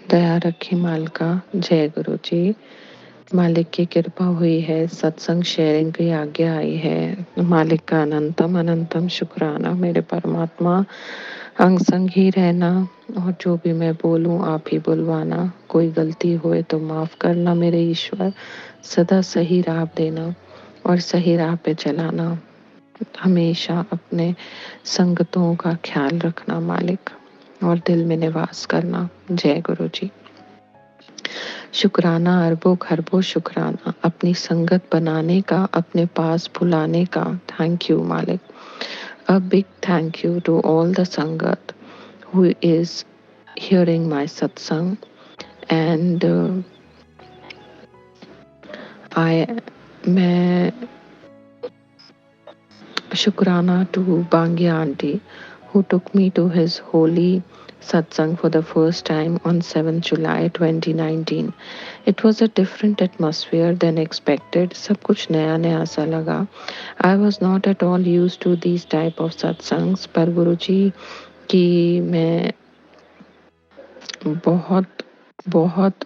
दया रखी मालिका। जय गुरु जी। मालिक की कृपा हुई है, सत्संग शेयरिंग की आज्ञा आई है। मालिक का अनंतम अनंतम शुक्राना। मेरे परमात्मा अंग संग ही रहना, और जो भी मैं बोलूं आप ही बुलवाना। कोई गलती होए तो माफ करना मेरे ईश्वर। सदा सही राह देना और सही राह पे चलाना। हमेशा अपने संगतों का ख्याल रखना मालिक, और दिल में निवास करना। जय गुरु जी। शुक्राना अरबों खरबों शुक्राना अपनी संगत बनाने का, अपने पास बुलाने का। थैंक यू मालिक। A big thank you to all the sangat who is hearing my satsang, and I मैं शुक्राना to Bangya auntie who took me to his holy satsang for the first time on 7th July 2019. It was a different atmosphere than expected. सब कुछ नया नया सा लगा. I was not at all used to these type of satsangs, पर गुरुजी की मैं बहुत बहुत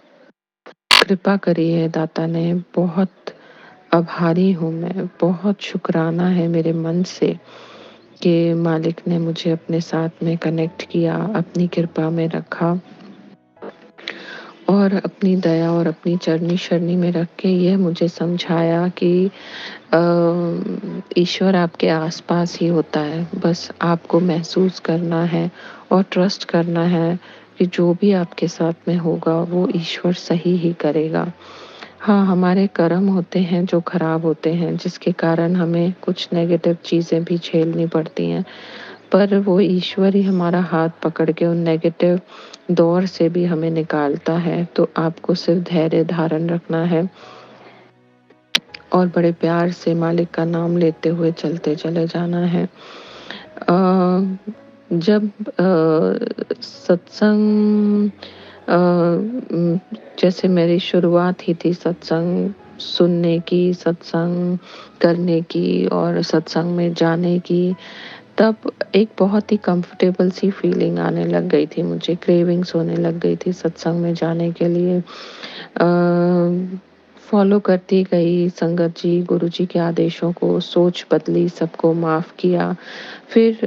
कृपा करी है दाता ने। बहुत आभारी हूँ मैं, बहुत शुक्राना है मेरे मन से कि मालिक ने मुझे अपने साथ में कनेक्ट किया, अपनी कृपा में रखा, और अपनी दया और अपनी चरनी शरणी में रख के यह मुझे समझाया कि ईश्वर आपके आसपास ही होता है। बस आपको महसूस करना है और ट्रस्ट करना है कि जो भी आपके साथ में होगा वो ईश्वर सही ही करेगा। हाँ, हमारे कर्म होते हैं जो खराब होते हैं, जिसके कारण हमें कुछ नेगेटिव चीज़ें भी झेलनी पड़ती हैं, पर वो ईश्वर ही हमारा हाथ पकड़ के उन नेगेटिव दौर से भी हमें निकालता है। तो आपको सिर्फ धैर्य धारण रखना है और बड़े प्यार से मालिक का नाम लेते हुए चलते चले जाना है। जब सत्संग जैसे मेरी शुरुआत ही थी सत्संग सुनने की, सत्संग करने की और सत्संग में जाने की, तब एक बहुत ही कंफर्टेबल सी फीलिंग आने लग गई थी मुझे। क्रेविंग्स होने लग गई थी सत्संग में जाने के लिए। फॉलो करती गई संगत जी, गुरु जी के आदेशों को, सोच बदली, सबको माफ़ किया, फिर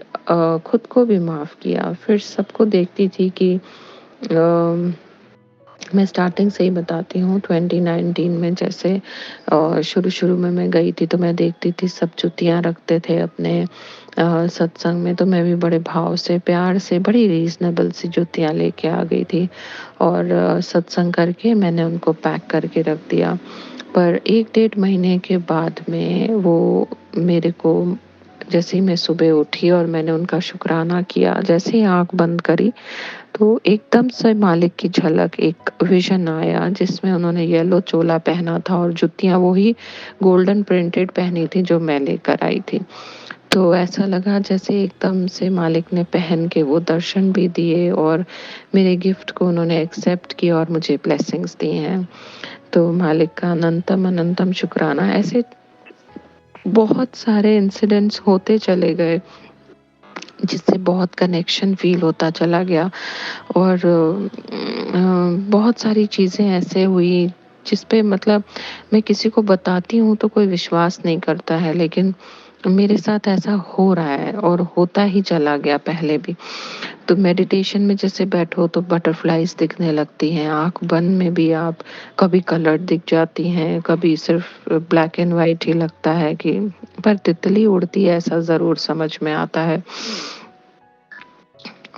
खुद को भी माफ़ किया, फिर सबको देखती थी कि मैं स्टार्टिंग से ही बताती हूँ 2019 में जैसे शुरू शुरू में मैं गई थी तो मैं देखती थी सब जुतियाँ रखते थे अपने सत्संग में, तो मैं भी बड़े भाव से प्यार से बड़ी रीजनेबल सी जुतियाँ लेके आ गई थी, और सत्संग करके मैंने उनको पैक करके रख दिया। पर 1 डेढ़ महीने के बाद में वो मेरे को, जैसे ही मैं सुबह उठी और मैंने उनका शुक्राना किया, जैसे ही आंख बंद करी तो एकदम से मालिक की झलक, एक विजन आया जिसमें उन्होंने येलो चोला पहना था और जुतियां वही गोल्डन प्रिंटेड पहनी थी जो मैं लेकर आई थी। तो ऐसा लगा जैसे एकदम से मालिक ने पहन के वो दर्शन भी दिए और मेरे गिफ्ट को उन्होंने एक्सेप्ट किया और मुझे ब्लेसिंग्स दी हैं। तो मालिक का अनंतम अनंतम शुक्राना। ऐसे बहुत सारे इंसिडेंट्स होते चले गए जिससे बहुत कनेक्शन फील होता चला गया, और बहुत सारी चीज़ें ऐसे हुई जिस पे मतलब मैं किसी को बताती हूँ तो कोई विश्वास नहीं करता है, लेकिन मेरे साथ ऐसा हो रहा है और होता ही चला गया पहले भी। तो मेडिटेशन में जैसे बैठो तो बटरफ्लाईज दिखने लगती हैं, आंख बंद में भी आप कभी कलर दिख जाती हैं, कभी सिर्फ ब्लैक एंड वाइट ही लगता है कि पर तितली उड़ती है ऐसा ज़रूर समझ में आता है।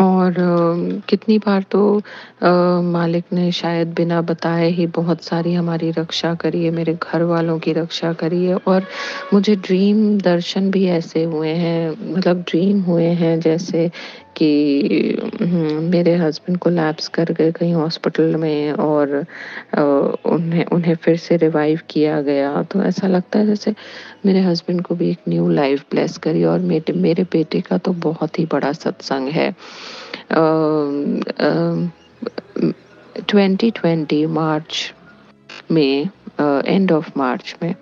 और कितनी बार तो मालिक ने शायद बिना बताए ही बहुत सारी हमारी रक्षा करी है, मेरे घर वालों की रक्षा करी है, और मुझे ड्रीम दर्शन भी ऐसे हुए हैं, मतलब ड्रीम हुए हैं जैसे कि मेरे हस्बैंड कोलैप्स कर गए कहीं हॉस्पिटल में, और उन्हें उन्हें फिर से रिवाइव किया गया। तो ऐसा लगता है जैसे मेरे हस्बैंड को भी एक न्यू लाइफ ब्लेस करी, और मेरे मेरे बेटे का तो बहुत ही बड़ा सत्संग है। 2020 मार्च में, एंड ऑफ मार्च में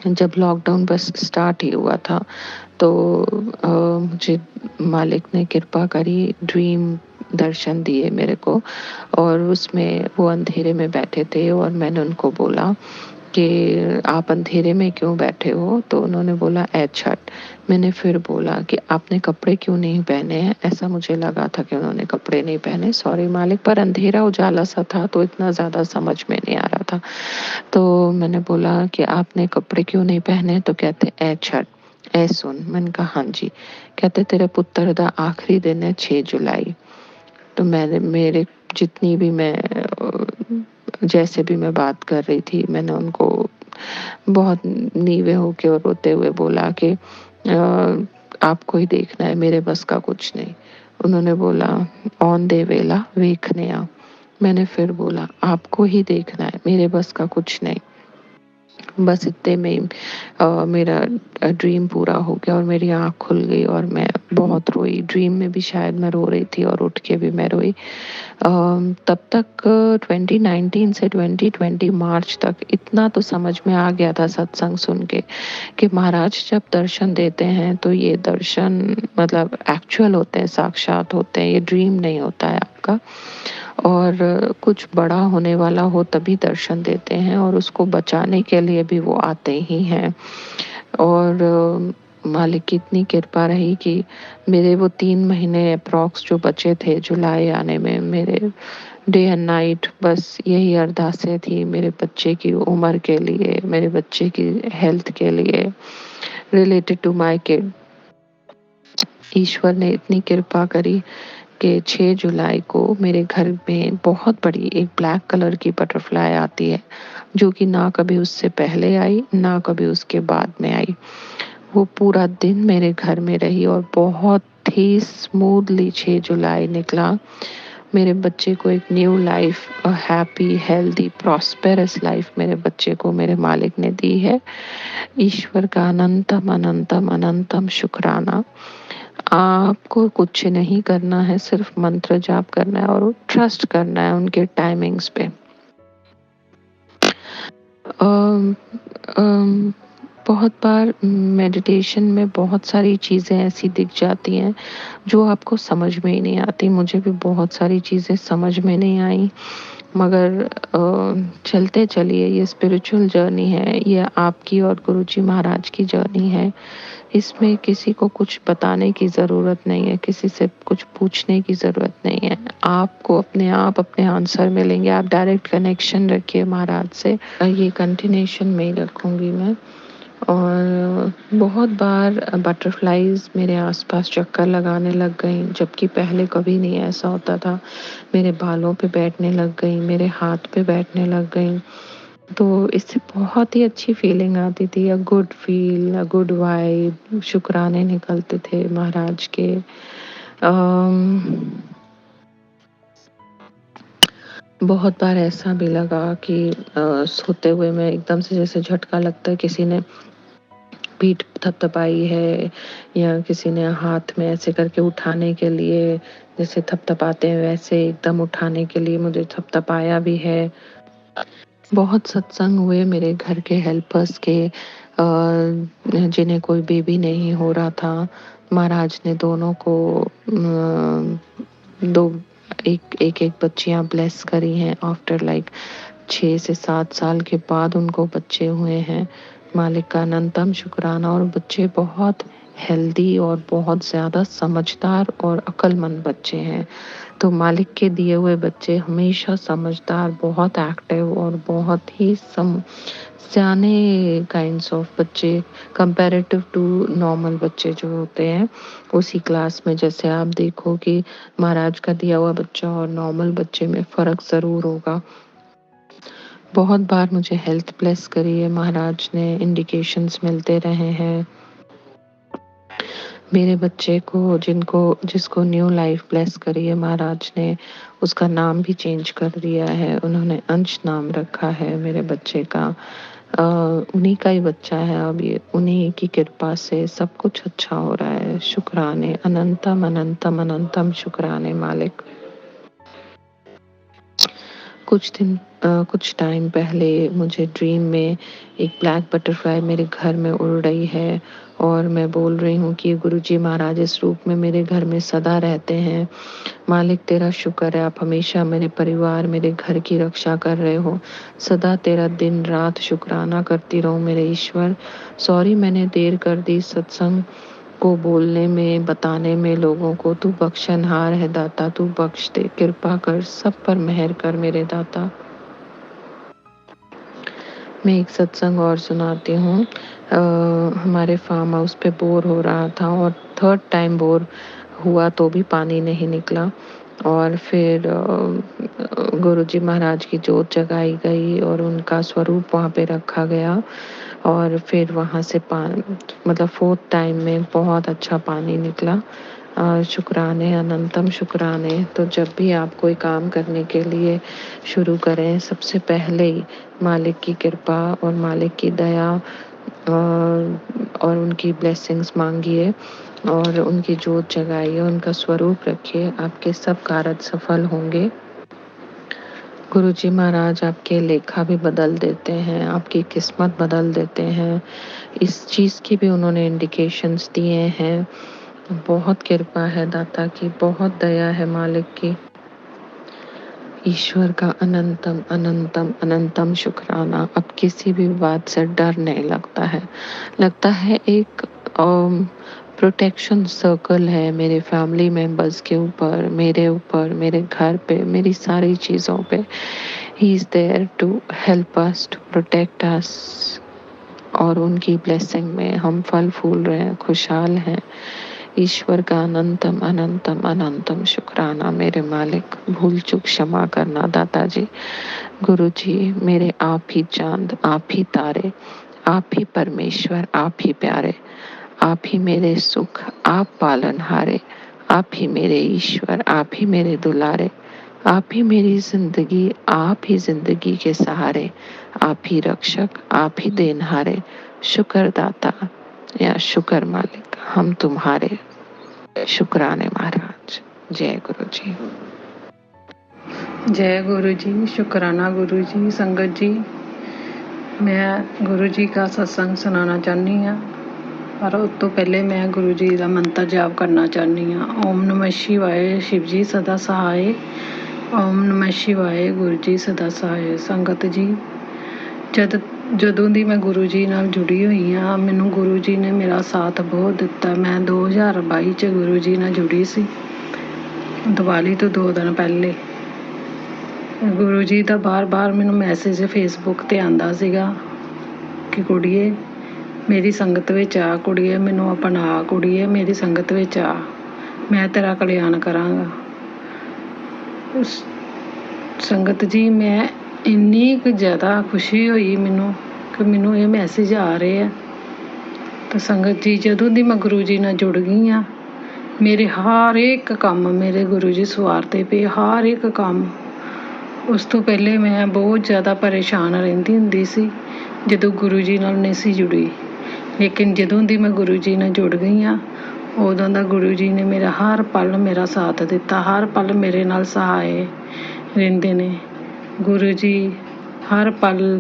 जब लॉकडाउन बस स्टार्ट ही हुआ था, तो मुझे मालिक ने कृपा करी, ड्रीम दर्शन दिए मेरे को। और उसमें वो अंधेरे में बैठे थे और मैंने उनको बोला कि आप अंधेरे में क्यों बैठे हो? तो उन्होंने बोला ए छठ। मैंने फिर बोला कि आपने कपड़े क्यों नहीं पहने हैं? ऐसा मुझे लगा था कि उन्होंने कपड़े नहीं पहने, सॉरी मालिक, पर अंधेरा उजाला सा था तो इतना ज़्यादा समझ में नहीं आ रहा था। तो मैंने बोला कि आपने कपड़े क्यों नहीं पहने? तो कहते ए छठ, ए सुन। मैंने कहा हाँ जी। कहते तेरे पुत्र दा आखिरी दिन है 6 जुलाई। तो मैंने मेरे जितनी भी मैं जैसे भी मैं बात कर रही थी, मैंने उनको बहुत नीवे होके और रोते हुए बोला कि आपको ही देखना है, मेरे बस का कुछ नहीं। उन्होंने बोला ऑन दे वेला वेखने आ। मैंने फिर बोला आपको ही देखना है, मेरे बस का कुछ नहीं। बस इतने में ही मेरा ड्रीम पूरा हो गया और मेरी आँख खुल गई और मैं बहुत रोई। ड्रीम में भी शायद मैं रो रही थी और उठ के भी मैं रोई। तब तक 2019 से 2020 मार्च तक इतना तो समझ में आ गया था सत्संग सुन के कि महाराज जब दर्शन देते हैं तो ये दर्शन मतलब एक्चुअल होते हैं, साक्षात होते हैं, ये ड्रीम नहीं होता है आपका। और कुछ बड़ा होने वाला हो तभी दर्शन देते हैं और उसको बचाने के लिए भी वो आते ही हैं। और मालिक की इतनी कृपा रही कि मेरे वो 3 महीने अप्रॉक्स जो बचे थे जुलाई आने में, मेरे डे एंड नाइट बस यही अरदासें थी मेरे बच्चे की उम्र के लिए, मेरे बच्चे की हेल्थ के लिए, रिलेटेड टू माय किड। ईश्वर ने इतनी कृपा करी कि 6 जुलाई को मेरे घर में बहुत बड़ी एक ब्लैक कलर की बटरफ्लाई आती है, जो कि ना कभी उससे पहले आई, ना कभी उसके बाद में आई। वो पूरा दिन मेरे घर में रही और बहुत ही स्मूथली 6 जुलाई निकला। मेरे बच्चे को एक new life, happy, healthy, prosperous life मेरे बच्चे को मेरे मालिक ने दी है। ईश्वर का अनंतम अनंतम अनंतम शुक्राना। आपको कुछ नहीं करना है, सिर्फ मंत्र जाप करना है और ट्रस्ट करना है उनके टाइमिंग्स पे। अम, अम, बहुत बार मेडिटेशन में बहुत सारी चीज़ें ऐसी दिख जाती हैं जो आपको समझ में ही नहीं आती। मुझे भी बहुत सारी चीज़ें समझ में नहीं आई, मगर चलते चलिए, ये स्पिरिचुअल जर्नी है, ये आपकी और गुरुजी महाराज की जर्नी है। इसमें किसी को कुछ बताने की ज़रूरत नहीं है, किसी से कुछ पूछने की ज़रूरत नहीं है। आपको अपने आप अपने आंसर मिलेंगे। आप डायरेक्ट कनेक्शन रखिए महाराज से। ये कंटिन्यूशन में ही रखूँगी मैं। और बहुत बार बटरफ्लाइज मेरे आसपास चक्कर लगाने लग गई, जबकि पहले कभी नहीं ऐसा होता था। मेरे बालों पे बैठने लग गई, मेरे हाथ पे बैठने लग गई। तो इससे बहुत ही अच्छी फीलिंग आती थी, a good feel, a good vibe, शुक्राने निकलते थे महाराज के। अम, बहुत बार ऐसा भी लगा कि सोते हुए मैं एकदम से जैसे झटका लगता है, किसी ने पीठ थपथपाई है या किसी ने हाथ में ऐसे करके उठाने के लिए, जैसे थपथपाते हैं वैसे एकदम उठाने के लिए मुझे थपथपाया भी है। बहुत सत्संग हुए मेरे घर के हेल्पर्स के, जिन्हें कोई बेबी नहीं हो रहा था। महाराज ने दोनों को दो एक एक एक बच्चियां ब्लेस करी हैं आफ्टर लाइक 6 से 7 साल के बाद उनको बच्चे हुए हैं। मालिक का अनंतम शुक्राना। और बच्चे बहुत हेल्दी और बहुत ज़्यादा समझदार और अक्लमंद बच्चे हैं। तो मालिक के दिए हुए बच्चे हमेशा समझदार, बहुत एक्टिव और बहुत ही सयाने काइंड्स ऑफ बच्चे, कंपैरेटिव टू नॉर्मल बच्चे जो होते हैं उसी क्लास में। जैसे आप देखो कि महाराज का दिया हुआ बच्चा और नॉर्मल बच्चे में फ़र्क ज़रूर होगा। बहुत बार मुझे हेल्थ ब्लेस करी है महाराज ने, इंडिकेशंस मिलते रहे हैं। मेरे बच्चे को जिसको न्यू लाइफ ब्लेस करी है महाराज ने, उसका नाम भी चेंज कर दिया है। उन्होंने अंश नाम रखा है मेरे बच्चे का। उन्हीं का ही बच्चा है अब ये, उन्हीं की कृपा से सब कुछ अच्छा हो रहा है। शुक्राने, अनंतम अनंतम अनंतम शुक्राने मालिक। कुछ टाइम पहले मुझे ड्रीम में एक ब्लैक बटरफ्लाई मेरे घर में उड़ रही है और मैं बोल रही हूँ कि गुरुजी महाराज इस रूप में मेरे घर में सदा रहते हैं। मालिक तेरा शुक्र है, आप हमेशा मेरे परिवार मेरे घर की रक्षा कर रहे हो। सदा तेरा दिन रात शुक्राना करती रहूं मेरे ईश्वर। सॉरी मैंने देर कर दी सत्संग को बोलने में बताने में लोगों को। तू बख्शनहार है दाता, तू बख्श दे, कृपा कर, सब पर मेहर कर मेरे दाता। मैं एक सत्संग और सुनाती हूँ। हमारे फार्म हाउस पे बोर हो रहा था और थर्ड टाइम बोर हुआ तो भी पानी नहीं निकला। और फिर गुरुजी महाराज की जोत जगाई गई और उनका स्वरूप वहाँ पे रखा गया। और फिर वहाँ से मतलब फोर्थ टाइम में बहुत अच्छा पानी निकला। शुक्राने, अनंतम शुक्राने। तो जब भी आप कोई काम करने के लिए शुरू करें, सबसे पहले ही मालिक की कृपा और मालिक की दया और उनकी ब्लेसिंग्स मांगिए और उनकी जोत जगाइए, उनका स्वरूप रखिए, आपके सब कार्य सफल होंगे। गुरुजी महाराज आपके लेखा भी बदल देते हैं, आपकी किस्मत बदल देते हैं। इस चीज़ की भी उन्होंने इंडिकेशंस दिए हैं। बहुत कृपा है दाता की, बहुत दया है मालिक की। ईश्वर का अनंतम अनंतम अनंतम शुक्राना। अब किसी भी बात से डर नहीं लगता है। लगता है एक प्रोटेक्शन सर्कल है मेरे फैमिली मेंबर्स के ऊपर, मेरे घर पे, मेरी सारी चीज़ों पे। He is there to help us, to protect us. और उनकी ब्लेसिंग में हम फल फूल रहे हैं, खुशहाल हैं। ईश्वर का अनंतम अनंतम अनंतम शुक्राना मेरे मालिक। भूल चूक क्षमा करना दादाजी। गुरु जी मेरे आप ही चांद, आप ही तारे, आप ही परमेश्वर, आप ही प्यारे, आप ही मेरे सुख, आप पालनहारे, आप ही मेरे ईश्वर, आप ही मेरे दुलारे, आप ही मेरी जिंदगी, आप ही जिंदगी के सहारे, आप ही रक्षक, आप ही देनहारे। शुक्र दाता या शुक्र मालिक, हम तुम्हारे। शुक्राने महाराज। जय गुरु जी। जय गुरु जी। शुक्राना गुरु जी। संगत जी, मैं गुरु जी का सत्संग सुनाना चाहनी हाँ, पर उस तो पहले मैं गुरु जी का मंत्र जाप करना चाहनी हाँ। ओम नमः शिवाय, शिव जी सदा सहाय। ओम नमः शिवाय, गुरु जी सदा सहाय। संगत जी, ਜਦੋਂ ਦੀ ਮੈਂ ਗੁਰੂ ਜੀ ਨਾਲ ਜੁੜੀ ਹੋਈ ਹਾਂ, ਮੈਨੂੰ ਗੁਰੂ ਜੀ ਨੇ ਮੇਰਾ ਸਾਥ ਬਹੁਤ ਦਿੱਤਾ। ਮੈਂ 2022 'ਚ ਗੁਰੂ ਜੀ ਨਾਲ ਜੁੜੀ ਸੀ, ਦੀਵਾਲੀ ਤੋਂ 2 ਦਿਨ ਪਹਿਲੇ। ਗੁਰੂ ਜੀ ਦਾ ਬਾਰ-ਬਾਰ ਮੈਨੂੰ ਮੈਸੇਜ ਫੇਸਬੁੱਕ 'ਤੇ ਆਉਂਦਾ ਸੀਗਾ ਕਿ ਕੁੜੀਏ ਮੇਰੀ ਸੰਗਤ ਵਿੱਚ ਆ, ਕੁੜੀਏ ਮੈਨੂੰ ਅਪਣਾ, ਕੁੜੀਏ ਮੇਰੀ ਸੰਗਤ ਵਿੱਚ ਆ, ਮੈਂ ਤੇਰਾ ਕਲਿਆਣ ਕਰਾਂਗਾ। ਸੰਗਤ ਜੀ, ਮੈਂ ਇੰਨੀ ਕੁ ਜ਼ਿਆਦਾ ਖੁਸ਼ੀ ਹੋਈ ਮੈਨੂੰ ਕਿ ਮੈਨੂੰ ਇਹ ਮੈਸੇਜ ਆ ਰਹੇ ਆ। ਤਾਂ ਸੰਗਤ ਜੀ, ਜਦੋਂ ਦੀ ਮੈਂ ਗੁਰੂ ਜੀ ਨਾਲ ਜੁੜ ਗਈ ਹਾਂ, ਮੇਰੇ ਹਰ ਇੱਕ ਕੰਮ ਮੇਰੇ ਗੁਰੂ ਜੀ ਸਵਾਰਦੇ ਪਏ, ਹਰ ਇੱਕ ਕੰਮ। ਉਸ ਤੋਂ ਪਹਿਲੇ ਮੈਂ ਬਹੁਤ ਜ਼ਿਆਦਾ ਪਰੇਸ਼ਾਨ ਰਹਿੰਦੀ ਹੁੰਦੀ ਸੀ ਜਦੋਂ ਗੁਰੂ ਜੀ ਨਾਲ ਨਹੀਂ ਸੀ ਜੁੜੀ। ਲੇਕਿਨ ਜਦੋਂ ਦੀ ਮੈਂ ਗੁਰੂ ਜੀ ਨਾਲ ਜੁੜ ਗਈ ਹਾਂ, ਉਦੋਂ ਦਾ ਗੁਰੂ ਜੀ ਨੇ ਮੇਰਾ ਹਰ ਪਲ ਮੇਰਾ ਸਾਥ ਦਿੱਤਾ, ਹਰ ਪਲ ਮੇਰੇ ਨਾਲ ਸਹਾਏ ਰਹਿੰਦੇ ਨੇ। ਗੁਰੂ ਜੀ ਹਰ ਪਲ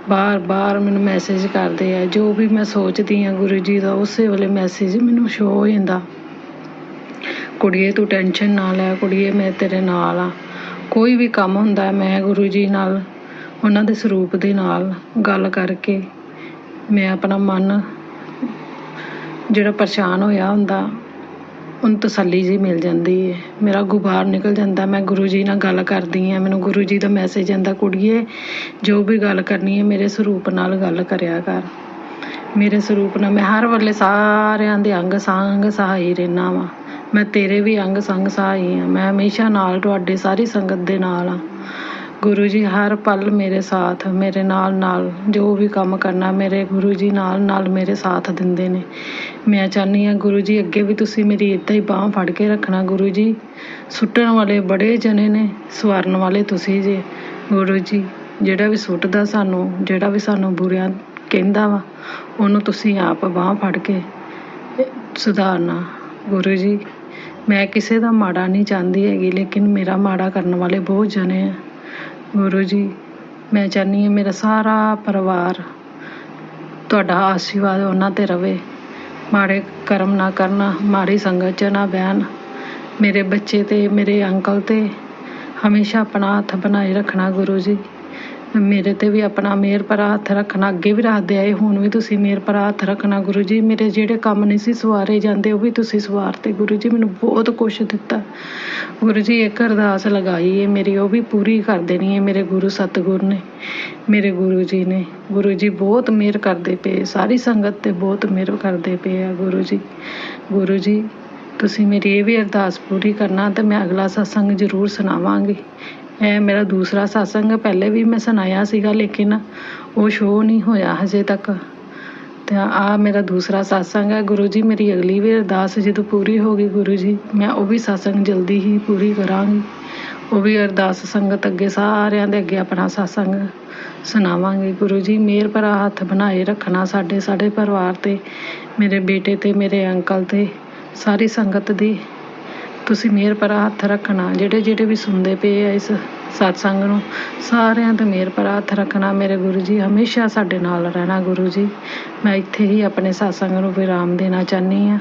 ਬਾਰ-ਬਾਰ ਮੈਨੂੰ ਮੈਸੇਜ ਕਰਦੇ ਆ। ਜੋ ਵੀ ਮੈਂ ਸੋਚਦੀ ਹਾਂ ਗੁਰੂ ਜੀ ਦਾ, ਉਸੇ ਵੇਲੇ ਮੈਸੇਜ ਮੈਨੂੰ ਸ਼ੋ ਹੋ ਜਾਂਦਾ। ਕੁੜੀਏ ਤੂੰ ਟੈਨਸ਼ਨ ਨਾ ਲੈ, ਕੁੜੀਏ ਮੈਂ ਤੇਰੇ ਨਾਲ ਆ। ਕੋਈ ਵੀ ਕੰਮ ਹੁੰਦਾ ਮੈਂ ਗੁਰੂ ਜੀ ਨਾਲ, ਉਹਨਾਂ ਦੇ ਸਰੂਪ ਦੇ ਨਾਲ ਗੱਲ ਕਰਕੇ ਮੈਂ ਆਪਣਾ ਮਨ ਜਿਹੜਾ ਪਰੇਸ਼ਾਨ ਹੋਇਆ ਹੁੰਦਾ ਉਹਨੂੰ ਤਸੱਲੀ ਜਿਹੀ ਮਿਲ ਜਾਂਦੀ ਹੈ, ਮੇਰਾ ਗੁਬਾਰ ਨਿਕਲ ਜਾਂਦਾ। ਮੈਂ ਗੁਰੂ ਜੀ ਨਾਲ ਗੱਲ ਕਰਦੀ ਹਾਂ, ਮੈਨੂੰ ਗੁਰੂ ਜੀ ਦਾ ਮੈਸੇਜ ਆਉਂਦਾ, ਕੁੜੀਏ ਜੋ ਵੀ ਗੱਲ ਕਰਨੀ ਹੈ ਮੇਰੇ ਸਰੂਪ ਨਾਲ ਗੱਲ ਕਰਿਆ ਕਰ। ਮੇਰੇ ਸਰੂਪ ਨਾਲ ਮੈਂ ਹਰ ਵੇਲੇ ਸਾਰਿਆਂ ਦੇ ਅੰਗ ਸੰਗ ਸਹਾਈ ਰਹਿੰਦਾ ਵਾਂ। ਮੈਂ ਤੇਰੇ ਵੀ ਅੰਗ ਸੰਗ ਸਹਾਈ ਹਾਂ। ਮੈਂ ਹਮੇਸ਼ਾ ਨਾਲ ਤੁਹਾਡੇ ਸਾਰੀ ਸੰਗਤ ਦੇ ਨਾਲ ਹਾਂ। ਗੁਰੂ ਜੀ ਹਰ ਪਲ ਮੇਰੇ ਸਾਥ, ਮੇਰੇ ਨਾਲ ਜੋ ਵੀ ਕੰਮ ਕਰਨਾ ਮੇਰੇ ਗੁਰੂ ਜੀ ਨਾਲ ਮੇਰੇ ਸਾਥ ਦਿੰਦੇ ਨੇ। ਮੈਂ ਚਾਹੁੰਦੀ ਹਾਂ ਗੁਰੂ ਜੀ ਅੱਗੇ ਵੀ ਤੁਸੀਂ ਮੇਰੀ ਇੱਦਾਂ ਹੀ ਬਾਂਹ ਫੜ ਕੇ ਰੱਖਣਾ। ਗੁਰੂ ਜੀ ਸੁੱਟਣ ਵਾਲੇ ਬੜੇ ਜਣੇ ਨੇ, ਸਵਾਰਨ ਵਾਲੇ ਤੁਸੀਂ ਜੇ। ਗੁਰੂ ਜੀ ਜਿਹੜਾ ਵੀ ਸੁੱਟਦਾ ਸਾਨੂੰ, ਜਿਹੜਾ ਵੀ ਸਾਨੂੰ ਬੁਰਿਆਂ ਕਹਿੰਦਾ ਵਾ, ਉਹਨੂੰ ਤੁਸੀਂ ਆਪ ਬਾਂਹ ਫੜ ਕੇ ਸੁਧਾਰਨਾ। ਗੁਰੂ ਜੀ ਮੈਂ ਕਿਸੇ ਦਾ ਮਾੜਾ ਨਹੀਂ ਚਾਹੁੰਦੀ ਹੈਗੀ, ਲੇਕਿਨ ਮੇਰਾ ਮਾੜਾ ਕਰਨ ਵਾਲੇ ਬਹੁਤ ਜਣੇ ਆ। ਗੁਰੂ ਜੀ ਮੈਂ ਚਾਹੁੰਦੀ ਹਾਂ ਮੇਰਾ ਸਾਰਾ ਪਰਿਵਾਰ ਤੁਹਾਡਾ ਆਸ਼ੀਰਵਾਦ ਉਹਨਾਂ 'ਤੇ ਰਵੇ। ਮਾੜੇ ਕਰਮ ਨਾ ਕਰਨ, ਮਾੜੀ ਸੰਗਤ 'ਚ ਨਾ ਬਹਿਣ। ਮੇਰੇ ਬੱਚੇ ਤੇ ਮੇਰੇ ਅੰਕਲ ਤੇ ਹਮੇਸ਼ਾ ਆਪਣਾ ਹੱਥ ਬਣਾਏ ਰੱਖਣਾ ਗੁਰੂ ਜੀ। ਮੇਰੇ ਤੇ ਵੀ ਆਪਣਾ ਮਿਹਰ ਭਰਾ ਹੱਥ ਰੱਖਣਾ, ਅੱਗੇ ਵੀ ਰੱਖਦੇ ਆਏ, ਹੁਣ ਵੀ ਤੁਸੀਂ ਮਿਹਰ ਭਰਾ ਹੱਥ ਰੱਖਣਾ ਗੁਰੂ ਜੀ। ਮੇਰੇ ਜਿਹੜੇ ਕੰਮ ਨਹੀਂ ਸੀ ਸਵਾਰੇ ਜਾਂਦੇ ਉਹ ਵੀ ਤੁਸੀਂ ਸਵਾਰਤੇ ਗੁਰੂ ਜੀ। ਮੈਨੂੰ ਬਹੁਤ ਕੁਛ ਦਿੱਤਾ ਗੁਰੂ ਜੀ। ਇੱਕ ਅਰਦਾਸ ਲਗਾਈ ਹੈ ਮੇਰੀ, ਉਹ ਵੀ ਪੂਰੀ ਕਰ ਦੇਣੀ ਹੈ ਮੇਰੇ ਗੁਰੂ ਸਤਿਗੁਰ ਨੇ, ਮੇਰੇ ਗੁਰੂ ਜੀ ਨੇ। ਗੁਰੂ ਜੀ ਬਹੁਤ ਮਿਹਰ ਕਰਦੇ ਪਏ, ਸਾਰੀ ਸੰਗਤ ਤੇ ਬਹੁਤ ਮਿਹਰ ਕਰਦੇ ਪਏ ਆ ਗੁਰੂ ਜੀ। ਗੁਰੂ ਜੀ ਤੁਸੀਂ ਮੇਰੀ ਇਹ ਵੀ ਅਰਦਾਸ ਪੂਰੀ ਕਰਨਾ ਤੇ ਮੈਂ ਅਗਲਾ ਸਤਸੰਗ ਜ਼ਰੂਰ ਸੁਣਾਵਾਂਗੀ। ਇਹ ਮੇਰਾ ਦੂਸਰਾ ਸਤਸੰਗ, ਪਹਿਲੇ ਵੀ ਮੈਂ ਸੁਣਾਇਆ ਸੀਗਾ ਲੇਕਿਨ ਉਹ ਸ਼ੋਅ ਨਹੀਂ ਹੋਇਆ ਹਜੇ ਤੱਕ। ਤੇ ਆਹ ਮੇਰਾ ਦੂਸਰਾ ਸਤਸੰਗ ਹੈ ਗੁਰੂ ਜੀ। ਮੇਰੀ ਅਗਲੀ ਵੀ ਅਰਦਾਸ ਜਦੋਂ ਪੂਰੀ ਹੋ ਗਈ ਗੁਰੂ ਜੀ, ਮੈਂ ਉਹ ਵੀ ਸਤਸੰਗ ਜਲਦੀ ਹੀ ਪੂਰੀ ਕਰਾਂਗੀ। ਉਹ ਵੀ ਅਰਦਾਸ ਸੰਗਤ ਅੱਗੇ, ਸਾਰਿਆਂ ਦੇ ਅੱਗੇ ਆਪਣਾ ਸਤਸੰਗ ਸੁਣਾਵਾਂਗੇ ਗੁਰੂ ਜੀ। ਮਿਹਰ ਭਰਾ ਹੱਥ ਬਣਾਏ ਰੱਖਣਾ ਸਾਡੇ ਪਰਿਵਾਰ ਤੇ, ਮੇਰੇ ਬੇਟੇ ਤੇ, ਮੇਰੇ ਅੰਕਲ ਤੇ, ਸਾਰੀ ਸੰਗਤ ਦੀ ਤੁਸੀਂ ਮਿਹਰ ਭਰਾ ਹੱਥ ਰੱਖਣਾ। ਜਿਹੜੇ ਵੀ ਸੁਣਦੇ ਪਏ ਆ ਇਸ ਸਤਸੰਗ ਨੂੰ, ਸਾਰਿਆਂ ਤੇ ਮਿਹਰ ਭਰਾ ਹੱਥ ਰੱਖਣਾ ਮੇਰੇ ਗੁਰੂ ਜੀ। ਹਮੇਸ਼ਾ ਸਾਡੇ ਨਾਲ ਰਹਿਣਾ ਗੁਰੂ ਜੀ। ਮੈਂ ਇੱਥੇ ਹੀ ਆਪਣੇ ਸਤਸੰਗ ਨੂੰ ਵਿਰਾਮ ਦੇਣਾ ਚਾਹੁੰਦੀ ਹਾਂ।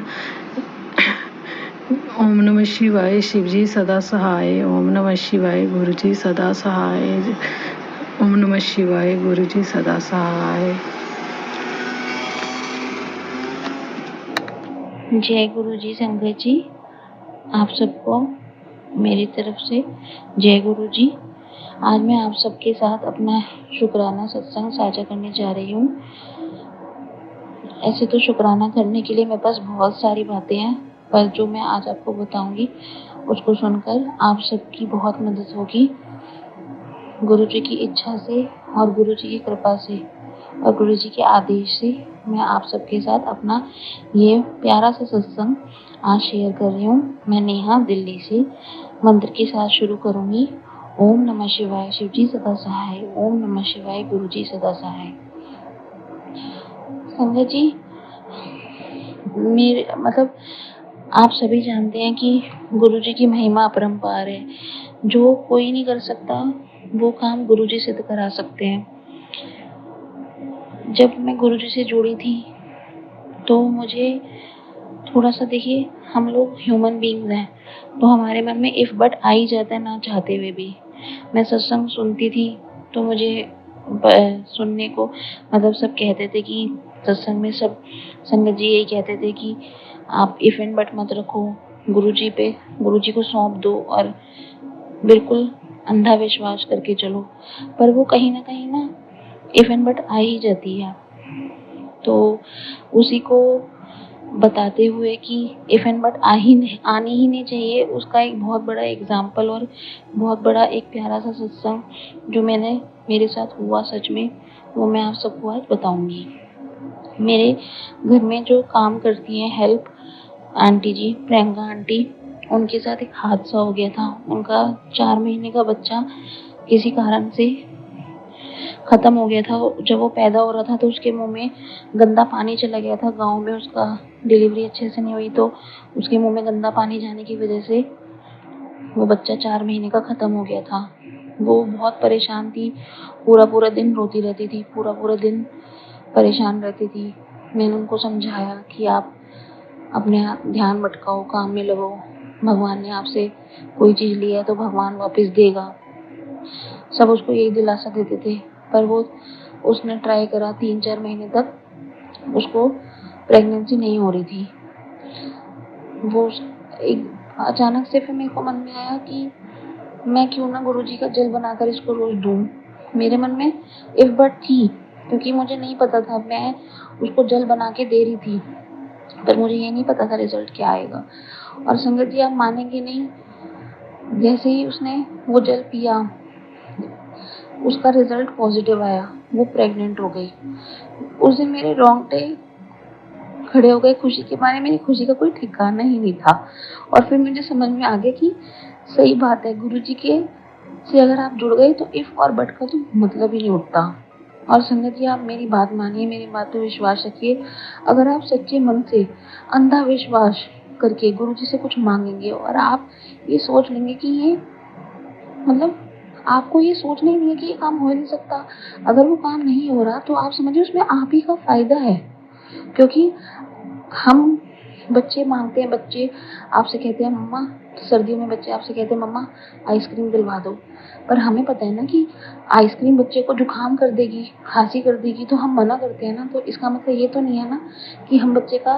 ਓਮ ਨਮः ਸ਼ਿਵਾਏ, ਸ਼ਿਵ ਜੀ ਸਦਾ ਸਹਾਏ। ਓਮ ਨਮः ਸ਼ਿਵਾਏ, ਗੁਰੂ ਜੀ ਸਦਾ ਸਹਾਏ। ਓਮ ਨਮः शिवाय, गुरु जी सदा सहाय। जय गुरु जी। संगत जी, आप सबको मेरी तरफ से जय गुरु जी। आज मैं आप सबके साथ अपना शुक्राना सत्संग साझा करने जा रही हूँ। ऐसे तो शुक्राना करने के लिए मेरे पास बहुत सारी बातें हैं, पर जो मैं आज आपको बताऊंगी उसको सुनकर आप सबकी बहुत मदद होगी। गुरु जी की इच्छा से और गुरु जी की कृपा से और गुरु जी के आदेश से मैं आप सबके साथ अपना ये प्यारा सा सत्संग आज शेयर कर रही हूँ। मैं नेहा दिल्ली से मंत्र के साथ शुरू करूँगी। ओम नमः शिवाय, शिव जी सदा सहाय। ओम नमः शिवाय, गुरु जी सदा सहाय। संगत जी, मेरे आप सभी जानते हैं कि गुरु जी की महिमा अपरंपार है। जो कोई नहीं कर सकता वो काम गुरु जी सिद्ध करा सकते हैं। जब मैं गुरु जी से जुड़ी थी तो मुझे थोड़ा सा, देखिए हम लोग ह्यूमन बीइंग्स हैं तो हमारे मन में इफ बट आ ही जाता है ना चाहते हुए भी। मैं सत्संग सुनती थी तो मुझे सुनने को सब कहते थे कि सत्संग में सब संगत जी यही कहते थे कि आप इफ एंड बट मत रखो, गुरु जी पे, गुरु जी को सौंप दो और बिल्कुल अंधा विश्वास करके चलो। पर वो कहीं ना इफ एंड बट आ ही जाती है। तो उसी को बताते हुए कि इफ एंड बट आनी ही नहीं चाहिए, उसका एक बहुत बड़ा एग्जाम्पल और बहुत बड़ा एक प्यारा सा सत्संग जो मेरे साथ हुआ सच में, वो मैं आप सबको आज बताऊंगी। मेरे घर में जो काम करती हैं हेल्प आंटी जी, प्रियंका आंटी, उनके साथ एक हादसा हो गया था। उनका 4 महीने का बच्चा किसी कारण से खत्म हो गया था। जब वो पैदा हो रहा था तो उसके मुंह में गंदा पानी चला गया था। गांव में उसका डिलीवरी अच्छे से नहीं हुई तो उसके मुंह में गंदा पानी जाने की वजह से वो बच्चा 4 महीने का खत्म हो गया था। वो बहुत परेशान थी, पूरा दिन रोती रहती थी, पूरा दिन परेशान रहती थी। मैंने उनको समझाया कि आप अपने ध्यान भटकाओ, काम में लगो, भगवान ने आपसे कोई चीज़ ली है तो भगवान वापस देगा। सब उसको यही दिलासा देते थे, पर उसने ट्राई करा 3-4 महीने तक उसको प्रेगनेंसी नहीं हो रही थी। वो एक अचानक से फिर मेरे को मन में आया कि मैं क्यों ना गुरुजी का जल बनाकर इसको रोज दूं। मेरे मन में इफ बट थी, क्योंकि मुझे नहीं पता था। मैं उसको जल बना के दे रही थी पर मुझे ये नहीं पता था रिजल्ट क्या आएगा। और संगत जी, आप मानेंगे नहीं, जैसे ही उसने वो जल पिया उसका रिजल्ट पॉजिटिव आया, वो प्रेग्नेंट हो गई। उस दिन मेरे रोंगटे खड़े हो गए खुशी के मारे। मेरी खुशी का कोई ठिकाना ही नहीं था। और फिर मुझे समझ में आ गया कि सही बात है, गुरुजी के से अगर आप जुड़ गए तो इफ और बट का तो मतलब ही नहीं उठता। और संगत जी, आप मेरी बात मानिए, मेरी बात पे विश्वास रखिए। अगर आप सच्चे मन से अंधा विश्वास करके गुरुजी से कुछ मांगेंगे और आप ये सोच लेंगे कि ये आपको ये सोचना ही नहीं है कि ये काम हो नहीं सकता, अगर वो काम नहीं हो रहा तो आप समझिए उसमें आप ही का फायदा है। क्योंकि हम बच्चे मांगते हैं, बच्चे आपसे कहते हैं मम्मा, सर्दियों में बच्चे आपसे कहते हैं मम्मा आइसक्रीम दिलवा दो, पर हमें पता है ना कि आइसक्रीम बच्चे को जुकाम कर देगी, खांसी कर देगी, तो हम मना करते हैं ना। तो इसका मतलब ये तो नहीं है ना कि हम बच्चे का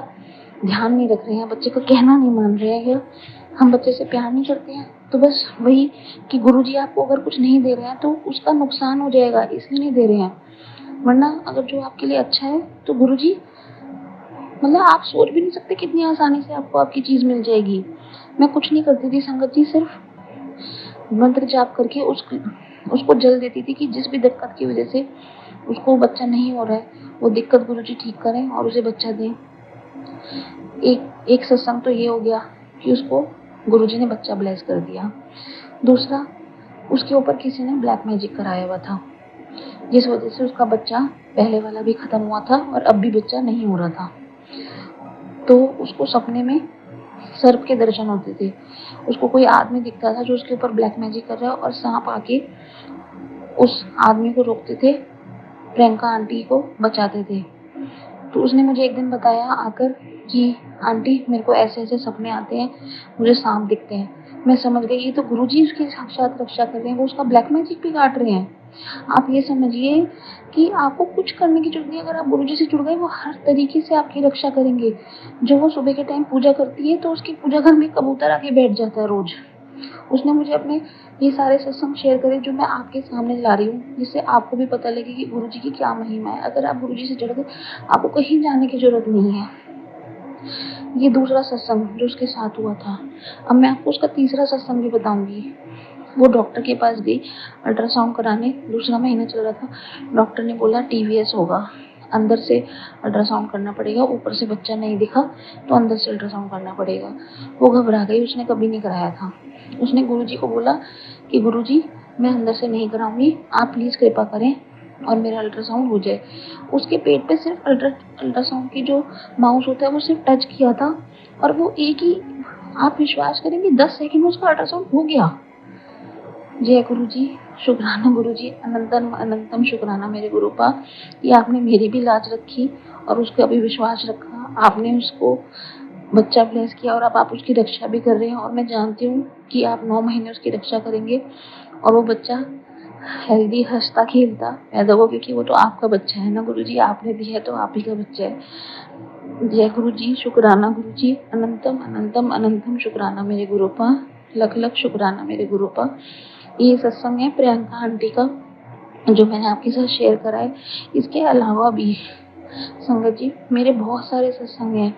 ध्यान नहीं रख रहे हैं, बच्चे का कहना नहीं मान रहे हैं, या हम बच्चे से प्यार नहीं करते हैं। तो बस वही कि गुरुजी आपको अगर कुछ नहीं दे रहे हैं तो उसका नुकसान हो जाएगा, इसलिए नहीं दे रहे हैं। वरना अगर जो आपके लिए अच्छा है तो गुरुजी, मतलब आप सोच भी नहीं सकते कितनी आसानी से आपको आपकी चीज मिल जाएगी। मैं कुछ नहीं करती थी संगत जी, सिर्फ मंत्र जाप करके उसको जल देती थी कि जिस भी दिक्कत की वजह से उसको बच्चा नहीं हो रहा है, वो दिक्कत गुरुजी ठीक करें और उसे बच्चा दें। एक सत्संग तो ये हो गया कि उसको गुरुजी ने बच्चा ब्लेस कर दिया। दूसरा, उसके ऊपर किसी ने ब्लैक मैजिक कराया हुआ था, जिस वजह से उसका बच्चा पहले वाला भी खत्म हुआ था और अब भी बच्चा नहीं हो रहा था। तो उसको सपने में सर्प के दर्शन होते थे, उसको कोई आदमी दिखता था जो उसके ऊपर ब्लैक मैजिक कर रहा है, और सांप आके उस आदमी को रोकते थे, प्रियंका आंटी को बचाते थे। तो उसने मुझे एक दिन बताया आकर कि आंटी मेरे को ऐसे ऐसे सपने आते हैं, मुझे सांप दिखते हैं। मैं समझ गई ये तो गुरुजी उसकी साक्षात रक्षा कर रहे हैं, वो उसका ब्लैक मैजिक भी काट रहे हैं। आप ये समझिए कि आपको कुछ करने की जरूरत नहीं, अगर आप गुरुजी से जुड़ गए वो हर तरीके से आपकी रक्षा करेंगे। जब वो सुबह के टाइम पूजा करती है तो उसकी पूजा घर में कबूतर आके बैठ जाता है रोज। उसने मुझे अपने ये सारे सत्संग शेयर करे जो मैं आपके सामने ला रही हूँ, जिससे आपको भी पता लगे कि गुरुजी की क्या महिमा है। अगर आप गुरुजी से जुड़ गए आपको कहीं जाने की जरूरत नहीं है। ये दूसरा सत्संग जो उसके साथ हुआ था। अब मैं आपको उसका तीसरा सत्संग भी बताऊंगी। वो डॉक्टर के पास गई अल्ट्रासाउंड कराने, दूसरा महीना चल रहा था। डॉक्टर ने बोला टीवीएस होगा, अंदर से अल्ट्रासाउंड करना पड़ेगा, ऊपर से बच्चा नहीं दिखा तो अंदर से अल्ट्रासाउंड करना पड़ेगा। वो घबरा गई, उसने कभी नहीं कराया था। उसने गुरुजी को बोला कि गुरुजी मैं अंदर से नहीं कराऊंगी, आप प्लीज कृपा करें और मेरा अल्ट्रासाउंड हो जाए। उसके पेट पे सिर्फ अल्ट्रासाउंड की जो माउस होता है वो सिर्फ टच किया था, और वो एक ही, आप विश्वास करेंगे 10 सेकंड में उसका अल्ट्रासाउंड हो गया। जय गुरुजी, शुक्राना गुरुजी, अनंतम अनंतम शुक्राना मेरे गुरुपा कि आपने मेरी भी लाज रखी और उसका भी विश्वास रखा, आपने उसको बच्चा ब्लेस किया और अब आप उसकी रक्षा भी कर रहे हैं। और मैं जानती हूँ कि आप 9 महीने उसकी रक्षा करेंगे और वो बच्चा हेल्दी हंसता खेलता पैदा हो, क्योंकि वो तो आपका बच्चा है ना गुरुजी, आपने दिया है तो आप ही का बच्चा है। जय गुरुजी, शुक्राना गुरुजी, अनंतम अनंतम अनंतम शुक्राना मेरे गुरुपा, लख लख शुक्राना मेरे गुरुपा। ये सत्संग है प्रियंका आंटी का जो मैंने आपके साथ शेयर करा है। इसके अलावा भी संगत जी मेरे बहुत सारे सत्संग हैं।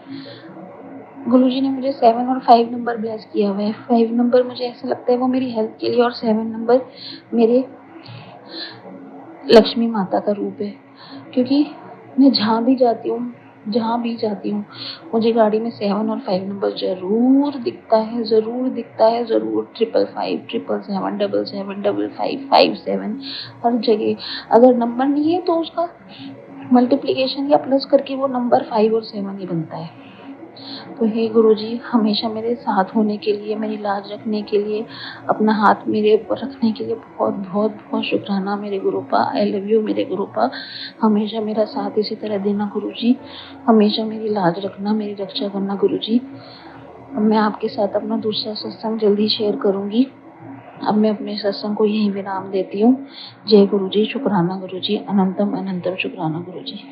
गुरुजी ने मुझे 7 और 5 नंबर ब्लेस किया हुआ है। 5 नंबर मुझे ऐसा लगता है वो मेरी हेल्थ के लिए, और 7 नंबर मेरे लक्ष्मी माता का रूप है, क्योंकि मैं जहाँ भी जाती हूँ मुझे गाड़ी में 7 और 5 नंबर जरूर दिखता है, जरूर 555 777 777 55 57 हर जगह। अगर नंबर नहीं है तो उसका मल्टीप्लिकेशन या प्लस करके वो नंबर 5 और 7 ही बनता है। तो हे गुरुजी, हमेशा मेरे साथ होने के लिए, मेरी लाज रखने के लिए, अपना हाथ मेरे ऊपर रखने के लिए बहुत बहुत बहुत शुक्राना मेरे गुरुपा। आई लव यू मेरे गुरुपा। हमेशा मेरा साथ इसी तरह देना गुरुजी, हमेशा मेरी लाज रखना, मेरी रक्षा करना गुरुजी। अब मैं आपके साथ अपना दूसरा सत्संग जल्दी शेयर करूंगी। अब मैं अपने सत्संग को यहीं विराम देती हूँ। जय गुरुजी, शुक्राना गुरुजी, अनंतम अनंतम शुक्राना गुरुजी।